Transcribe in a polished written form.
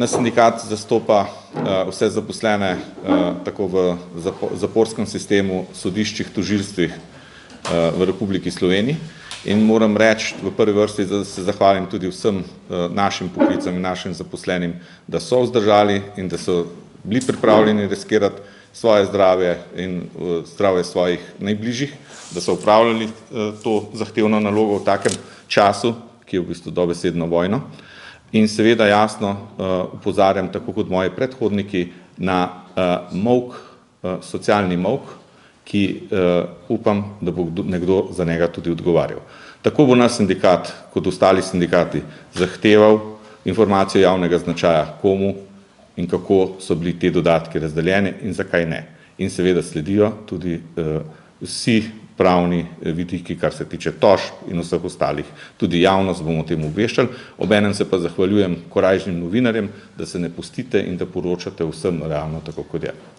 Naš sindikat zastopa vse zaposlene tako v zaporskem sistemu, sodiščih, tožilstvih v Republiki Sloveniji. In moram reči v prvi vrsti, da se zahvalim tudi vsem našim poklicam in našim zaposlenim, da so vzdržali in da so bili pripravljeni riskirati svoje zdravje in zdravje svojih najbližjih, da so upravljali to zahtevno nalogo v takem času, ki je v bistvu dobesedno vojno. In seveda jasno opozarjam, tako kot moji predhodniki, na molk, socialni molk, ki upam, da bo nekdo za njega tudi odgovarjal. Tako bo naš sindikat, kot ostali sindikati, zahteval informacijo javnega značaja, komu in kako so bili te dodatki razdeljeni in zakaj ne. In seveda sledijo tudi vsi pravni vidiki, kar se tiče tožb in vseh ostalih. Tudi javnost bomo o tem obveščali, obenem se pa zahvaljujem korajžnim novinarjem, da se ne pustite in da poročate vsem realno tako, kot je.